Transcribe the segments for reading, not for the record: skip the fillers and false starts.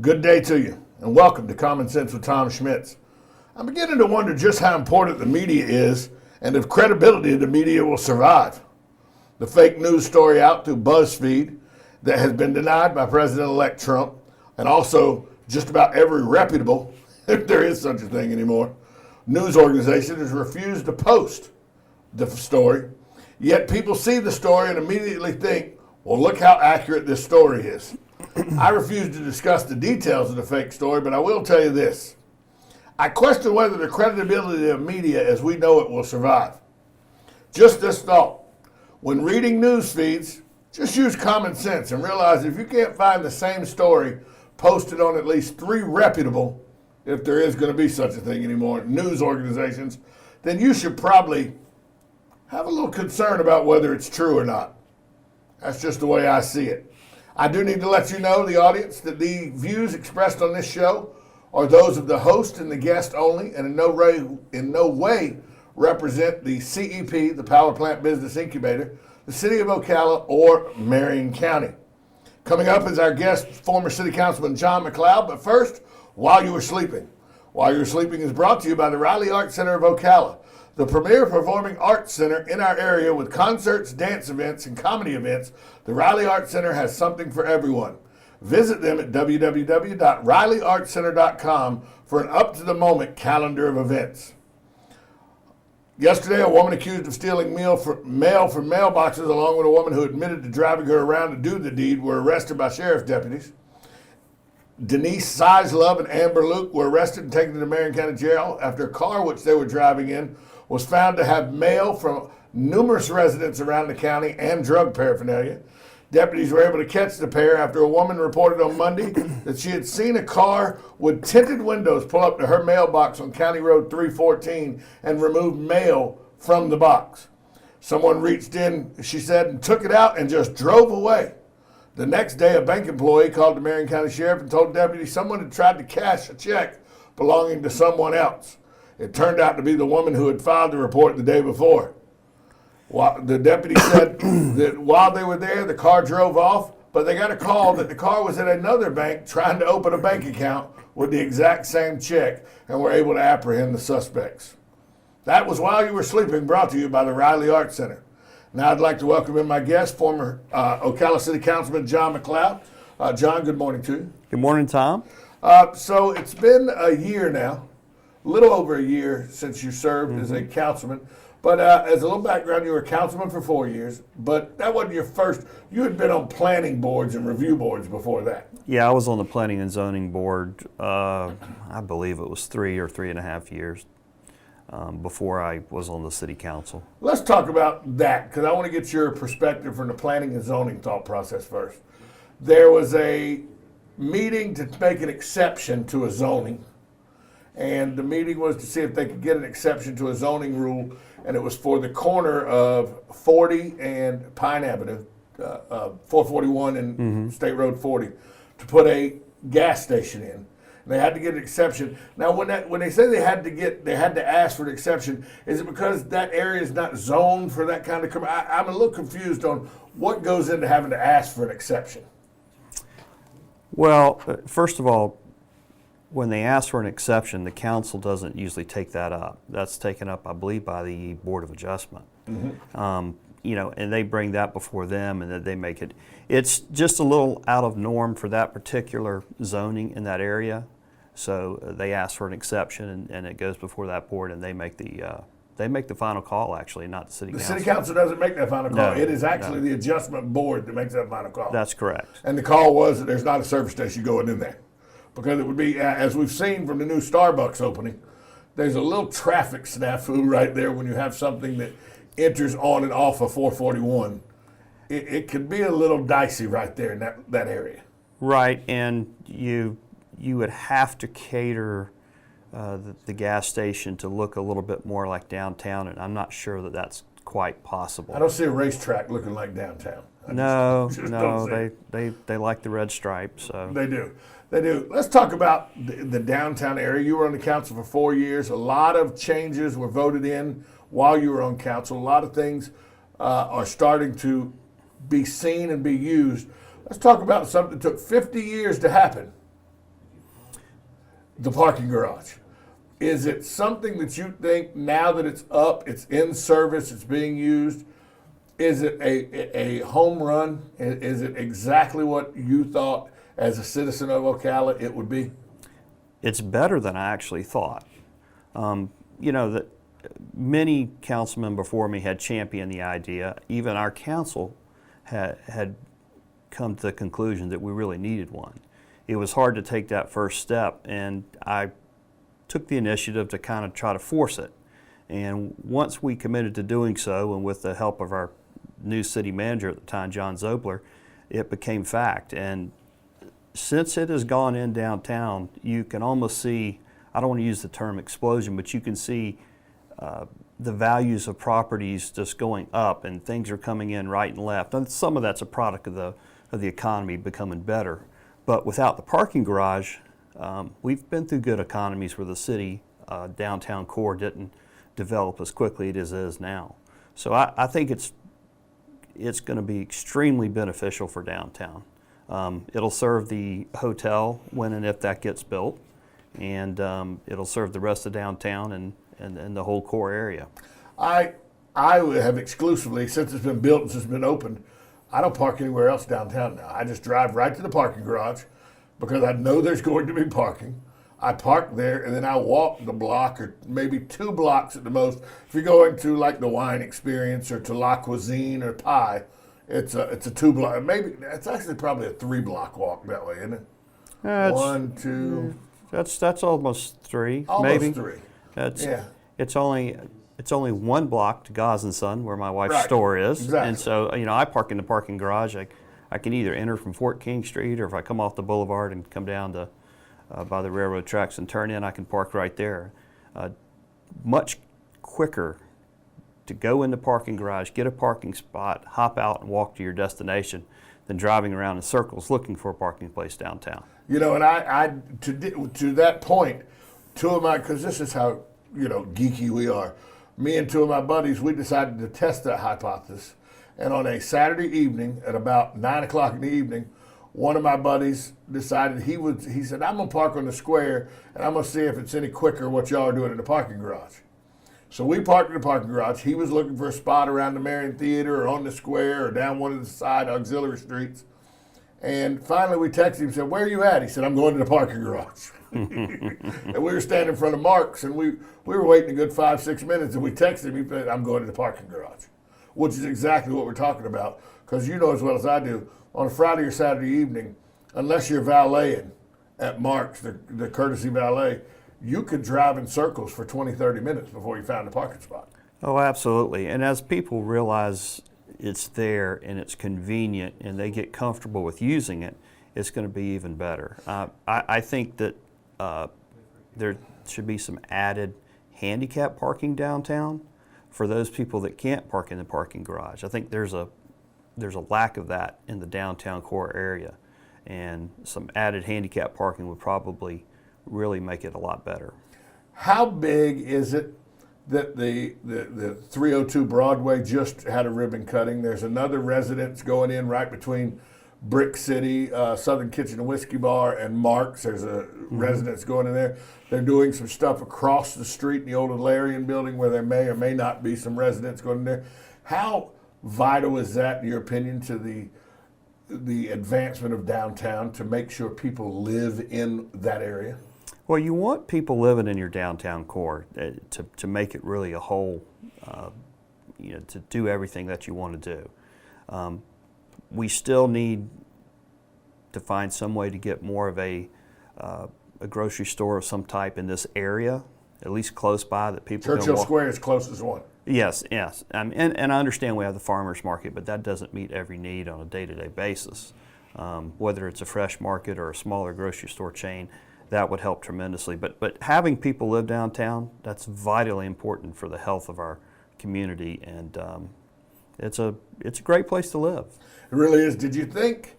Good day to you, and welcome to Common Sense with Tom Schmitz. I'm beginning to wonder just how important the media is and if credibility of the media will survive. The fake news story out through BuzzFeed that has been denied by President-elect Trump, and also just about every reputable, if there is such a thing anymore, news organization has refused to post the story. Yet people see the story and immediately think, well, look how accurate this story is. I refuse to discuss the details of the fake story, but I will tell you this. I question whether the credibility of media as we know it will survive. Just this thought. When reading news feeds, just use common sense and realize if you can't find the same story posted on at least 3 reputable, if there is going to be such a thing anymore, news organizations, then you should probably have a little concern about whether it's true or not. That's just the way I see it. I do need to let you know, the audience, that the views expressed on this show are those of the host and the guest only, and in no way represent the CEP, the Power Plant Business Incubator, the City of Ocala, or Marion County. Coming up is our guest, former City Councilman John McLeod, but first, While You Were Sleeping. While You Were Sleeping is brought to you by the Riley Arts Center of Ocala, the premier performing arts center in our area with concerts, dance events, and comedy events. The Riley Arts Center has something for everyone. Visit them at www.rileyartscenter.com for an up-to-the-moment calendar of events. Yesterday, a woman accused of stealing mail from mailboxes, along with a woman who admitted to driving her around to do the deed, were arrested by sheriff's deputies. Denise Sizelove and Amber Luke were arrested and taken to the Marion County Jail after a car which they were driving in was found to have mail from numerous residents around the county and drug paraphernalia. Deputies were able to catch the pair after a woman reported on Monday that she had seen a car with tinted windows pull up to her mailbox on County Road 314 and remove mail from the box. Someone reached in, she said, and took it out and just drove away. The next day, a bank employee called the Marion County Sheriff and told deputies someone had tried to cash a check belonging to someone else. It turned out to be the woman who had filed the report the day before. The deputy said that while they were there, the car drove off, but they got a call that the car was at another bank trying to open a bank account with the exact same check and were able to apprehend the suspects. That was While You Were Sleeping, brought to you by the Riley Arts Center. Now I'd like to welcome in my guest, former Ocala City Councilman John McLeod. John, good morning to you. Good morning, Tom. So it's been a year now, a little over a year since you served as a councilman. But as a little background, you were a councilman for 4 years, but that wasn't your first. You had been on planning boards and review boards before that. Yeah, I was on the Planning and Zoning Board, I believe it was 3 or 3.5 years before I was on the City Council. Let's talk about that, because I want to get your perspective from the planning and zoning thought process first. There was a meeting to make an exception to a zoning, and the meeting was to see if they could get an exception to a zoning rule, and it was for the corner of 40 and Pine Avenue, 441 and State Road 40, to put a gas station in. They had to get an exception. Now, when they say they had to ask for an exception, is it because that area is not zoned for that kind of? I'm a little confused on what goes into having to ask for an exception. Well, first of all, when they ask for an exception, the council doesn't usually take that up. That's taken up, I believe, by the Board of Adjustment. And they bring that before them, and then they make it. It's just a little out of norm for that particular zoning in that area. So they ask for an exception, and it goes before that board, and they make the final call. Actually, not the city council. The city council doesn't make that final call. No, it is actually the adjustment board that makes that final call. That's correct. And the call was that there's not a service station going in there. Because it would be, as we've seen from the new Starbucks opening, there's a little traffic snafu right there when you have something that enters on and off of 441. It can be a little dicey right there in that area. Right, and you would have to cater the gas station to look a little bit more like downtown, and I'm not sure that that's quite possible. I don't see a racetrack looking like downtown. No, they like the red stripe. So They do. Let's talk about the downtown area. You were on the council for 4 years. A lot of changes were voted in while you were on council. A lot of things are starting to be seen and be used. Let's talk about something that took 50 years to happen. The parking garage. Is it something that you think now that it's up, it's in service, it's being used? Is it a home run? Is it exactly what you thought as a citizen of Ocala it would be? It's better than I actually thought. You know, that many councilmen before me had championed the idea. Even our council had come to the conclusion that we really needed one. It was hard to take that first step, and I took the initiative to kind of try to force it. And once we committed to doing so, and with the help of our new city manager at the time, John Zobler, it became fact. And since it has gone in downtown, you can almost see, I don't want to use the term explosion, but you can see the values of properties just going up, and things are coming in right and left. And some of that's a product of the economy becoming better. But without the parking garage, we've been through good economies where the city downtown core didn't develop as quickly as it is now. So I think it's going to be extremely beneficial for downtown. It'll serve the hotel when and if that gets built, and it'll serve the rest of downtown and the whole core area. I have exclusively, since it's been built and since it's been opened, I don't park anywhere else downtown now. I just drive right to the parking garage because I know there's going to be parking. I park there and then I walk the block or maybe 2 blocks at the most. If you're going to like the Wine Experience or to La Cuisine or Pie, it's a 2 block. Maybe it's actually probably a 3 block walk that way, isn't it? 1, 2. That's almost 3. Almost maybe 3. Yeah. It's only 1 block to Gaz and Son, where my wife's Right. store is. Exactly. And so, you know, I park in the parking garage. I can either enter from Fort King Street, or if I come off the boulevard and come down to by the railroad tracks and turn in, I can park right there. Much quicker to go in the parking garage, get a parking spot, hop out and walk to your destination than driving around in circles looking for a parking place downtown. You know, and I to that point, 2 of my, because this is how, you know, geeky we are, me and 2 of my buddies, we decided to test that hypothesis. And on a Saturday evening at about 9 o'clock in the evening, one of my buddies decided he said, I'm going to park on the square and I'm going to see if it's any quicker what y'all are doing in the parking garage. So we parked in the parking garage. He was looking for a spot around the Marion Theater or on the square or down one of the side auxiliary streets. And finally we texted him and said, where are you at? He said, I'm going to the parking garage. And we were standing in front of Mark's, and we were waiting a good 5-6 minutes, and we texted him. He said, I'm going to the parking garage, which is exactly what we're talking about. Because you know as well as I do, on a Friday or Saturday evening, unless you're valeting at Mark's, the courtesy valet, you could drive in circles for 20-30 minutes before you found a parking spot. Oh, absolutely. And as people realize it's there and it's convenient and they get comfortable with using it, it's going to be even better. I think that there should be some added handicap parking downtown for those people that can't park in the parking garage. I think there's a lack of that in the downtown core area, and some added handicap parking would probably really make it a lot better. How big is it that the 302 Broadway just had a ribbon cutting? There's another residence going in right between Brick City, Southern Kitchen and Whiskey Bar, and Mark's. There's a residence going in there. They're doing some stuff across the street in the old Alarian building where there may or may not be some residents going in there. How vital is that, in your opinion, to the advancement of downtown, to make sure people live in that area? Well, you want people living in your downtown core to make it really a whole, to do everything that you want to do. We still need to find some way to get more of a grocery store of some type in this area, at least close by, that people can Churchill walk. Square is closest one. Yes. And I understand we have the farmers market, but that doesn't meet every need on a day-to-day basis. Whether it's a fresh market or a smaller grocery store chain, that would help tremendously. But having people live downtown, that's vitally important for the health of our community, and it's a great place to live. It really is. Did you think,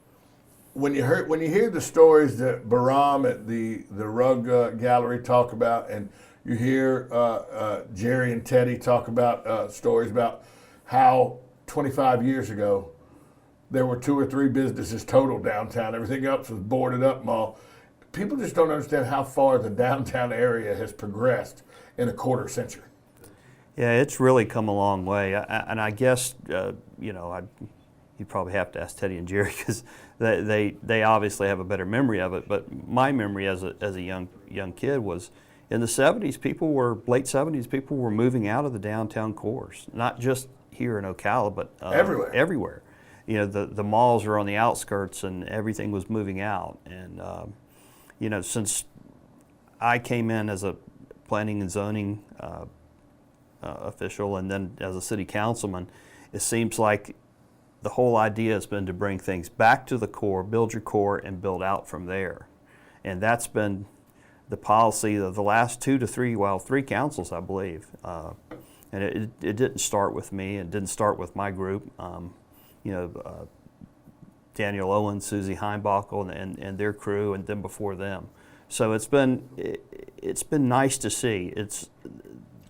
when you hear the stories that Bahram at the Rug Gallery talk about, and you hear Jerry and Teddy talk about stories about how 25 years ago there were 2 or 3 businesses total downtown, everything else was boarded up mall. people just don't understand how far the downtown area has progressed in a quarter century. Yeah, it's really come a long way, and I guess you probably have to ask Teddy and Jerry because they obviously have a better memory of it. But my memory as a young kid was in the '70s. Late '70s. People were moving out of the downtown cores, not just here in Ocala, but Everywhere. Everywhere. The malls are on the outskirts, and everything was moving out. And since I came in as a planning and zoning official, and then as a city councilman, it seems like the whole idea has been to bring things back to the core, build your core, and build out from there. And that's been the policy of the last 2 to 3, well, 3 councils, I believe. And it didn't start with me. It didn't start with my group. Daniel Owen, Susie Heimbachel, and their crew, and then before them. So it's been nice to see. It's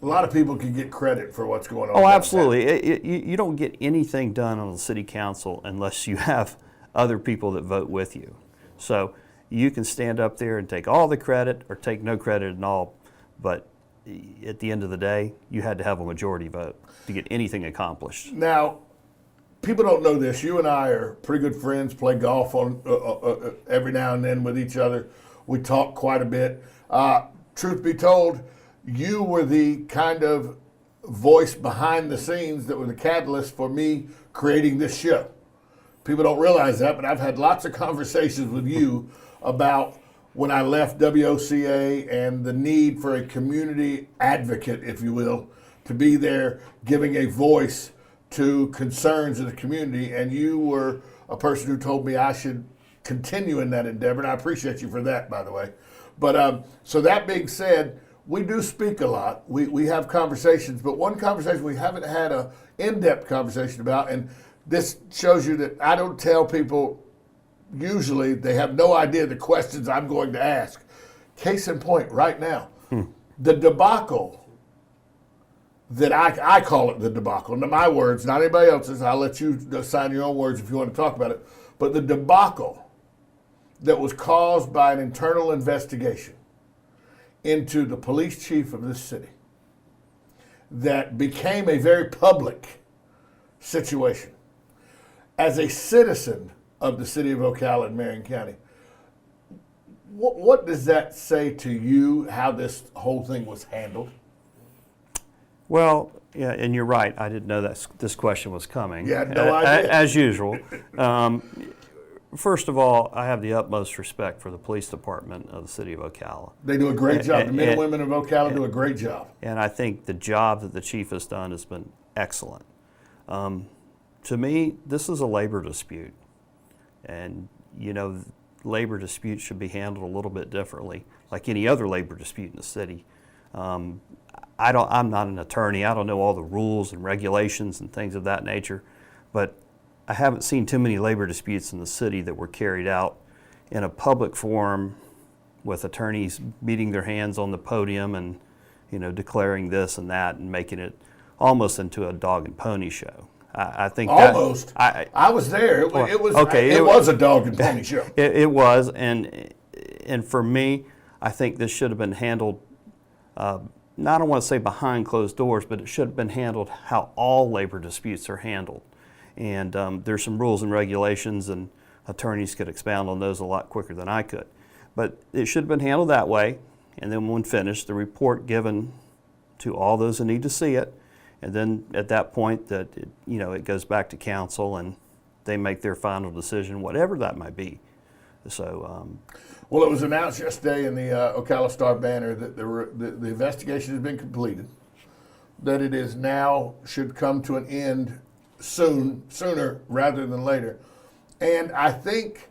a lot of people can get credit for what's going on. Oh, absolutely. You don't get anything done on the city council unless you have other people that vote with you. So you can stand up there and take all the credit or take no credit at all, but at the end of the day, you had to have a majority vote to get anything accomplished. Now, people don't know this. You and I are pretty good friends, play golf on every now and then with each other. We talk quite a bit. Truth be told, you were the kind of voice behind the scenes that were the catalyst for me creating this show. People don't realize that, but I've had lots of conversations with you about when I left WOCA and the need for a community advocate, if you will, to be there giving a voice to concerns of the community. And you were a person who told me I should continue in that endeavor, and I appreciate you for that, by the way. But so that being said, we do speak a lot. We have conversations, but one conversation we haven't had a in-depth conversation about, and this shows you that I don't tell people, usually they have no idea the questions I'm going to ask. Case in point, right now, the debacle that I call it the debacle. Now, my words, not anybody else's. I'll let you assign your own words if you want to talk about it. But the debacle that was caused by an internal investigation into the police chief of this city that became a very public situation. As a citizen of the city of Ocala and Marion County, what does that say to you, how this whole thing was handled? Well, yeah, and you're right. I didn't know that this question was coming. Yeah, no idea. As usual. First of all, I have the utmost respect for the police department of the city of Ocala. They do a great job. The men and women of Ocala do a great job. And I think the job that the chief has done has been excellent. To me, this is a labor dispute. And, labor disputes should be handled a little bit differently, like any other labor dispute in the city. I'm not an attorney. I don't know all the rules and regulations and things of that nature, but I haven't seen too many labor disputes in the city that were carried out in a public forum with attorneys beating their hands on the podium and, declaring this and that and making it almost into a dog and pony show. I think almost. I was there. It was a dog and pony show. It was, and for me, I think this should have been handled. I don't want to say behind closed doors, but it should have been handled how all labor disputes are handled. And there's some rules and regulations, and attorneys could expound on those a lot quicker than I could. But it should have been handled that way, and then when finished, the report given to all those who need to see it, and then at that point that it goes back to council and they make their final decision, whatever that might be. So. Well, it was announced yesterday in the Ocala Star-Banner that the investigation has been completed, that it is now should come to an end sooner rather than later. And I think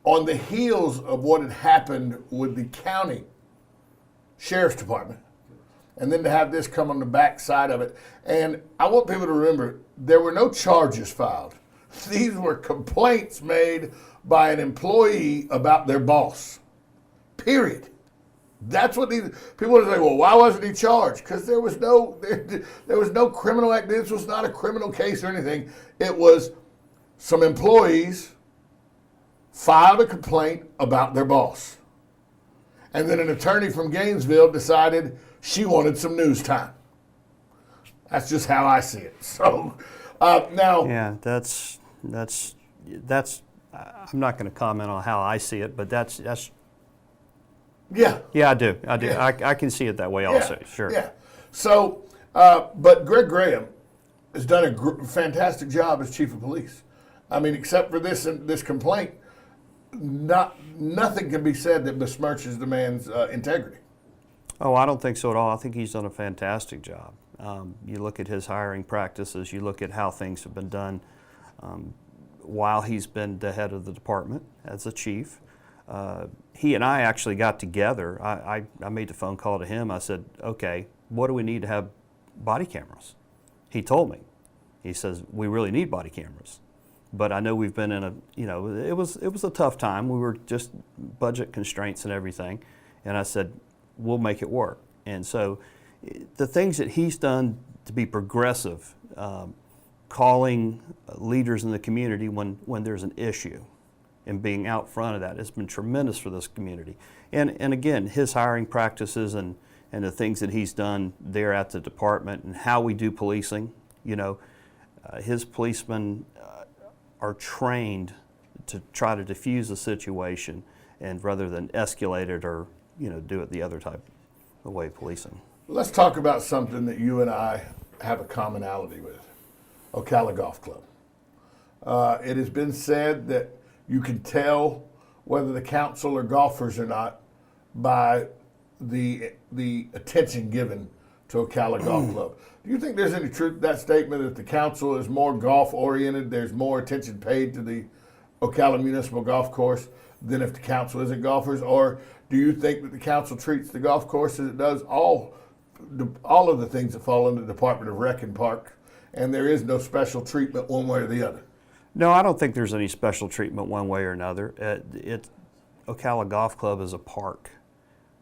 on the heels of what had happened with the county sheriff's department, and then to have this come on the back side of it. And I want people to remember, there were no charges filed. These were complaints made by an employee about their boss. Period. That's what these people would say. Well, why wasn't he charged? Because there was no criminal act. This was not a criminal case or anything. It was some employees filed a complaint about their boss. and then an attorney from Gainesville decided she wanted some news time. That's just how I see it. So now, Yeah, that's. I'm not going to comment on how I see it, but that's. yeah. Yeah, I do. Yeah. I can see it that way also. Yeah, Sure. Yeah. So, but Greg Graham has done a fantastic job as chief of police. I mean, except for this complaint, nothing can be said that besmirches the man's integrity. Oh, I don't think so at all. I think he's done a fantastic job. You look at his hiring practices, you look at how things have been done while he's been the head of the department as a chief. He and I actually got together. I made the phone call to him. I said, okay, what do we need to have body cameras? He told me. He says, we really need body cameras. But I know we've been in it was a tough time. We were just budget constraints and everything. And I said, we'll make it work. And so the things that he's done to be progressive, calling leaders in the community when there's an issue and being out front of that has been tremendous for this community. And again, his hiring practices and the things that he's done there at the department and how we do policing, his policemen are trained to try to diffuse a situation and rather than escalate it or do it the other type of way of policing. Let's talk about something that you and I have a commonality with, Ocala Golf Club. It has been said that you can tell whether the council are golfers or not by the attention given to Ocala Golf Club. Do you think there's any truth to that statement that the council is more golf oriented, there's more attention paid to the Ocala Municipal Golf Course than if the council isn't golfers? Or do you think that the council treats the golf course as it does all of the things that fall under the Department of Rec and Park, and there is no special treatment one way or the other? No, I don't think there's any special treatment one way or another. Ocala Golf Club is a park.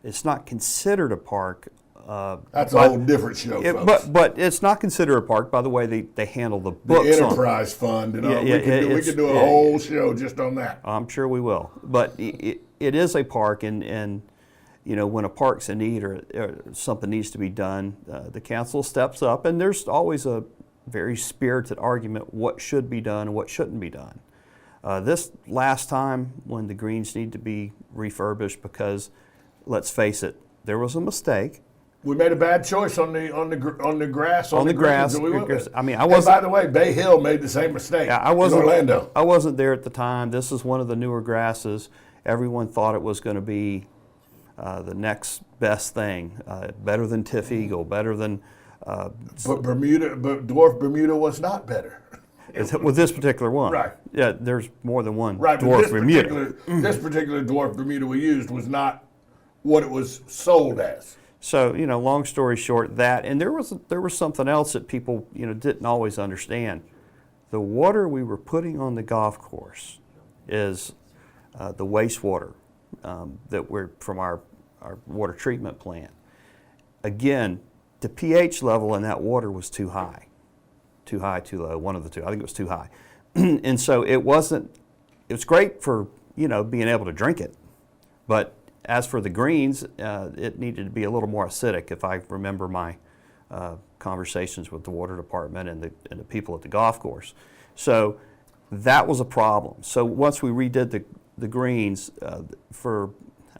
It's not considered a park. That's a whole different show, folks. But it's not considered a park by the way they handle the books. The Enterprise Fund, and all. We could do a whole show just on that. I'm sure we will. But it is a park, and when a park's in need or something needs to be done, the council steps up, and there's always a very spirited argument what should be done and what shouldn't be done. This last time when the greens need to be refurbished because, let's face it, there was a mistake. We made a bad choice on the grass. On the grass. I mean, I wasn't. By the way, Bay Hill made the same mistake. Yeah, in Orlando. I wasn't there at the time. This is one of the newer grasses. Everyone thought it was going to be the next best thing, better than Tiff Eagle, better than. But Dwarf Bermuda was not better. With this particular one. Right. Yeah, there's more than one right, Dwarf Bermuda. This particular Dwarf Bermuda we used was not what it was sold as. So, long story short, and there was something else that people, didn't always understand. The water we were putting on the golf course is the wastewater that we're from our water treatment plant. Again, the pH level in that water was too high, too low, one of the two. I think it was too high. And so it was great for, being able to drink it. But as for the greens, it needed to be a little more acidic if I remember my conversations with the water department and the people at the golf course. So that was a problem. So once we redid the greens for,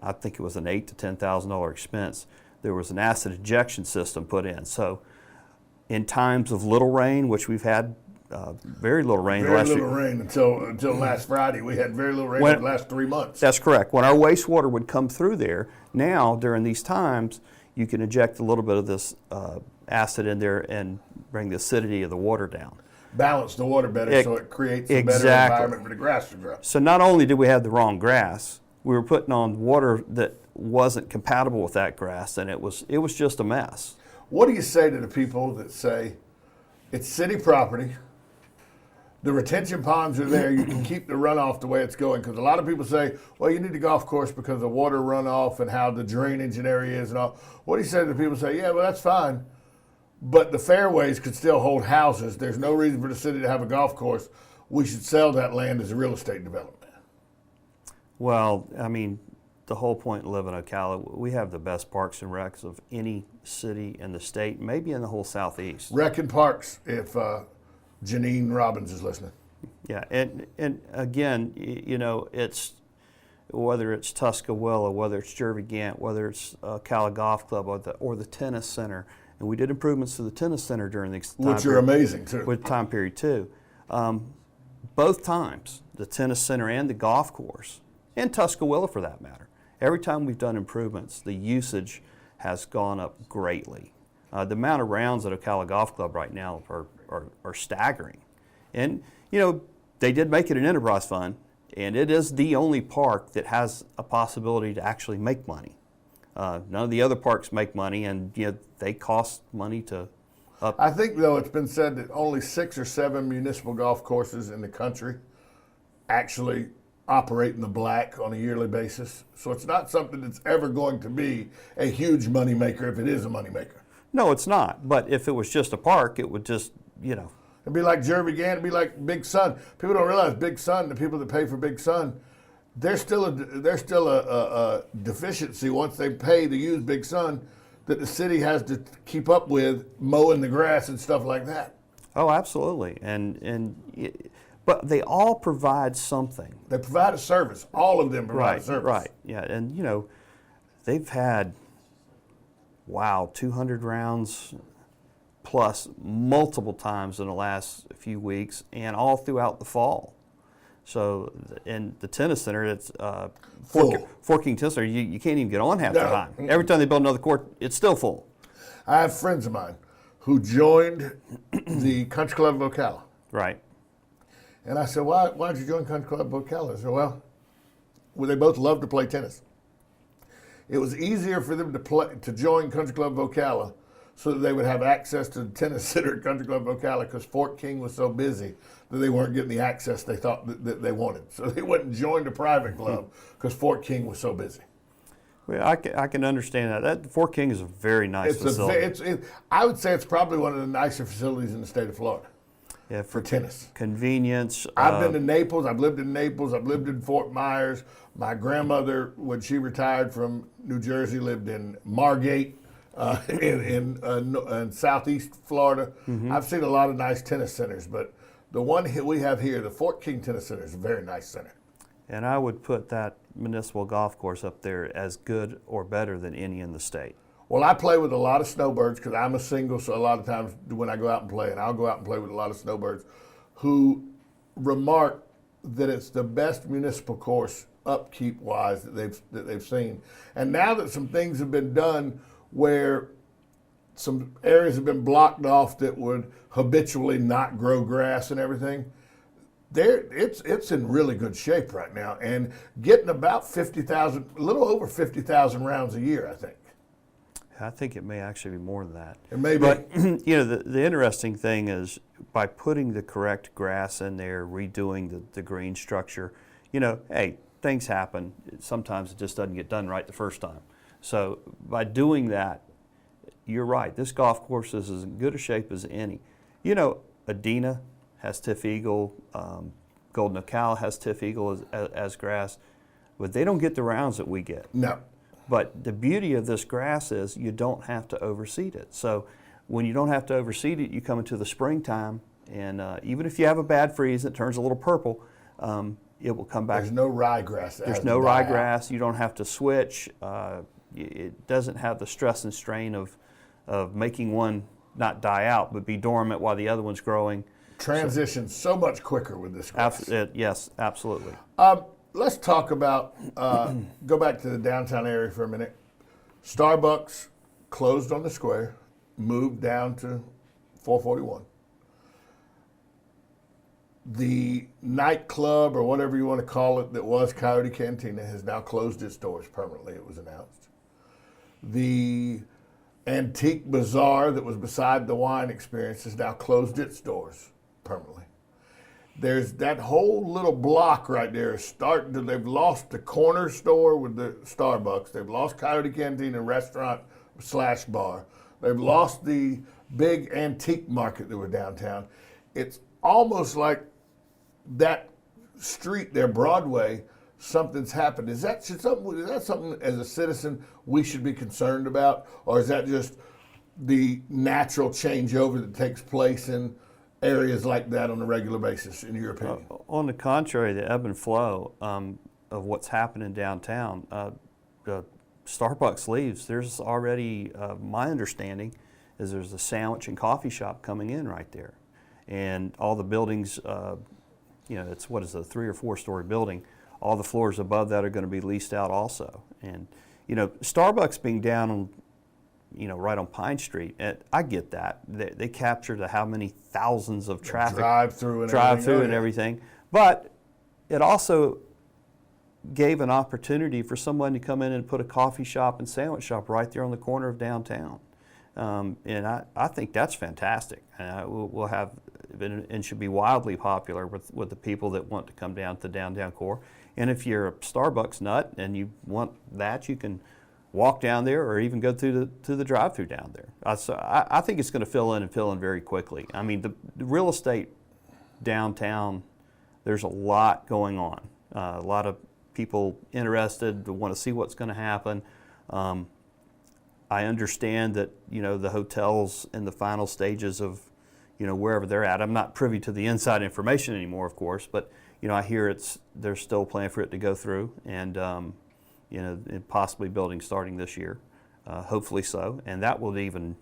I think it was an $8,000 to $10,000 expense, there was an acid injection system put in. So in times of little rain, which we've had very little rain. Very little rain until last Friday. We had very little rain for the last 3 months. That's correct. When our wastewater would come through there, now during these times, you can inject a little bit of this acid in there and bring the acidity of the water down. Balance the water better so it creates a better environment for the grass to grow. So not only did we have the wrong grass, we were putting on water that wasn't compatible with that grass, and it was just a mess. What do you say to the people that say it's city property, the retention ponds are there, you can keep the runoff the way it's going? Because a lot of people say, well, you need the golf course because of water runoff and how the drainage and area is and all. What do you say to the people who say, yeah, well, that's fine, but the fairways could still hold houses. There's no reason for the city to have a golf course. We should sell that land as a real estate development. Well, I mean, the whole point of living in Ocala. We have the best parks and recs of any city in the state, maybe in the whole southeast. Rec and Parks, if Janine Robbins is listening. Yeah, and again, you know, it's whether it's Tuscaloosa, whether it's Jervy Gant, whether it's Ocala Golf Club or the tennis center, and we did improvements to the tennis center during the time Which are amazing too. With time period too. Both times, the tennis center and the golf course, and Tuscaloosa for that matter. Every time we've done improvements, the usage has gone up greatly. The amount of rounds at Ocala Golf Club right now are staggering. And, you know, they did make it an enterprise fund, and it is the only park that has a possibility to actually make money. None of the other parks make money, and you know, they cost money to up. I think, though, it's been said that only 6 or 7 municipal golf courses in the country actually operate in the black on a yearly basis. So it's not something that's ever going to be a huge moneymaker if it is a moneymaker. No, it's not. But if it was just a park, it would just, you know. It'd be like Jervy Gant, it'd be like Big Sun. People don't realize Big Sun, the people that pay for Big Sun, there's still a deficiency once they pay to use Big Sun that the city has to keep up with mowing the grass and stuff like that. Oh, absolutely. But they all provide something. They provide a service. All of them provide a service. Right, yeah. And, you know, they've had, 200 rounds plus multiple times in the last few weeks and all throughout the fall. So in the tennis center, it's Fort King Tennis Center, you can't even get on half the time. Every time they build another court, it's still full. I have friends of mine who joined the Country Club of Ocala. Right. And I said, why did you join Country Club of Ocala? I said, well, they both love to play tennis. It was easier for them to join Country Club of Ocala so that they would have access to the tennis center at Country Club of Ocala because Fort King was so busy that they weren't getting the access they thought that they wanted. So they went and joined a private club because Fort King was so busy. Well, I can understand that. Fort King is a very nice facility. I would say it's probably one of the nicer facilities in the state of Florida. Yeah, for tennis. Convenience. I've been to Naples. I've lived in Naples. I've lived in Fort Myers. My grandmother, when she retired from New Jersey, lived in Margate in southeast Florida. Mm-hmm. I've seen a lot of nice tennis centers, but the one we have here, the Fort King Tennis Center, is a very nice center. And I would put that municipal golf course up there as good or better than any in the state. Well, I play with a lot of snowbirds because I'm a single, so a lot of times when I go out and play, and I'll go out and play with a lot of snowbirds who remark that it's the best municipal course upkeep-wise that they've seen. And now that some things have been done where some areas have been blocked off that would habitually not grow grass and everything, it's in really good shape right now and getting about 50,000, a little over 50,000 rounds a year, I think. I think it may actually be more than that. It may be. But, you know, the interesting thing is by putting the correct grass in there, redoing the green structure, you know, hey, things happen. Sometimes it just doesn't get done right the first time. So by doing that, you're right. This golf course is as good a shape as any. You know, Adena has Tiff Eagle, Golden Ocala has Tiff Eagle as grass, but they don't get the rounds that we get. No. But the beauty of this grass is you don't have to overseed it. So when you don't have to overseed it, you come into the springtime, and even if you have a bad freeze, it turns a little purple, it will come back. There's no ryegrass. There's no ryegrass. You don't have to switch. It doesn't have the stress and strain of making one not die out, but be dormant while the other one's growing. Transitions so much quicker with this grass. Yes, absolutely. Let's talk about, go back to the downtown area for a minute. Starbucks closed on the square, moved down to 441. The nightclub, or whatever you want to call it, that was Coyote Cantina has now closed its doors permanently, it was announced. The Antique Bazaar that was beside the Wine Experience has now closed its doors permanently. There's that whole little block right there they've lost the corner store with the Starbucks. They've lost Coyote Cantina restaurant / bar. They've lost the big antique market that were downtown. It's almost like that street there, Broadway, something's happened. Is that something as a citizen we should be concerned about, or is that just the natural changeover that takes place in areas like that on a regular basis, in your opinion? On the contrary, the ebb and flow of what's happening downtown. Starbucks leaves. There's already, my understanding is there's a sandwich and coffee shop coming in right there. And all the buildings, it's what is it, a 3 or 4 story building. All the floors above that are going to be leased out also. And, Starbucks being down on, right on Pine Street, I get that. They captured how many thousands of traffic. Drive-through and everything. But it also gave an opportunity for someone to come in and put a coffee shop and sandwich shop right there on the corner of downtown. And I think that's fantastic. We'll have, and should be wildly popular with the people that want to come down to the downtown core. And if you're a Starbucks nut and you want that, you can walk down there or even go to the drive-through down there. So I think it's going to fill in very quickly. I mean, the real estate downtown, there's a lot going on. A lot of people interested, want to see what's going to happen. I understand that, the hotel's in the final stages of, wherever they're at. I'm not privy to the inside information anymore, of course, but, I hear they're still planning for it to go through and, and possibly building starting this year, hopefully so. And that will even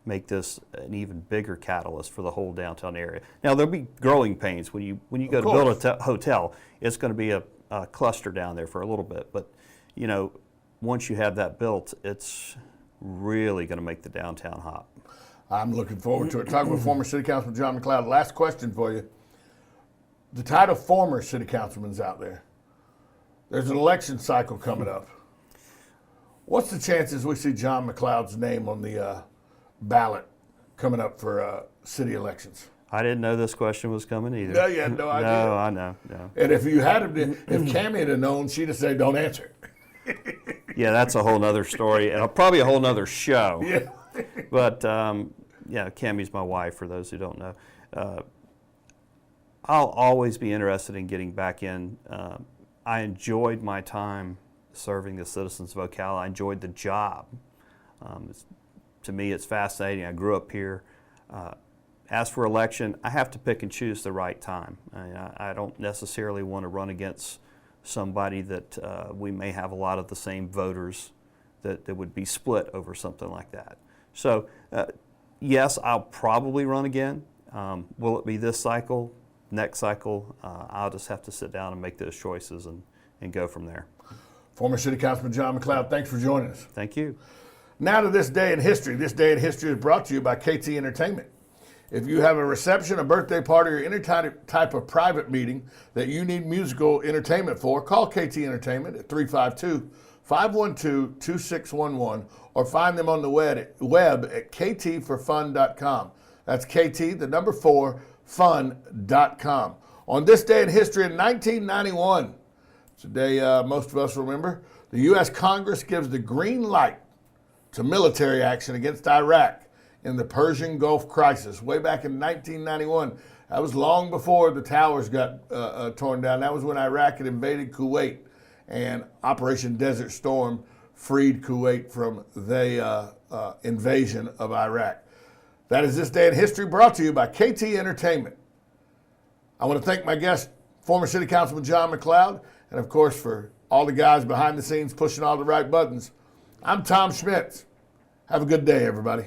make this an even bigger catalyst for the whole downtown area. Now, there'll be growing pains when you go to build a hotel. It's going to be a cluster down there for a little bit, but, once you have that built, it's really going to make the downtown hot. I'm looking forward to it. Talking with former City Councilman John McLeod. Last question for you. The title former City Councilman's out there. There's an election cycle coming up. What's the chances we see John McLeod's name on the ballot coming up for city elections? I didn't know this question was coming either. No, you had no idea. No, I know. No. And if you had if Cammie had known, she'd have said, "Don't answer." Yeah, that's a whole nother story, and probably a whole nother show. Yeah. But Cammie's my wife, for those who don't know. I'll always be interested in getting back in. I enjoyed my time serving the citizens of Ocala. I enjoyed the job. To me, it's fascinating. I grew up here. As for election, I have to pick and choose the right time. I don't necessarily want to run against somebody that we may have a lot of the same voters that would be split over something like that. So, yes, I'll probably run again. Will it be this cycle? Next cycle? I'll just have to sit down and make those choices and go from there. Former City Councilman John McLeod, thanks for joining us. Thank you. Now to this day in history. This day in history is brought to you by KT Entertainment. If you have a reception, a birthday party, or any type of private meeting that you need musical entertainment for, call KT Entertainment at 352-512-2611 or find them on the web at ktforfun.com. That's KT, the number 4, fun.com. On this day in history in 1991, today most of us remember, the U.S. Congress gives the green light to military action against Iraq in the Persian Gulf crisis way back in 1991. That was long before the towers got torn down. That was when Iraq had invaded Kuwait, and Operation Desert Storm freed Kuwait from the invasion of Iraq. That is This Day in History, brought to you by KT Entertainment. I want to thank my guest, former City Councilman John McLeod, and of course for all the guys behind the scenes pushing all the right buttons. I'm Tom Schmitz. Have a good day, everybody.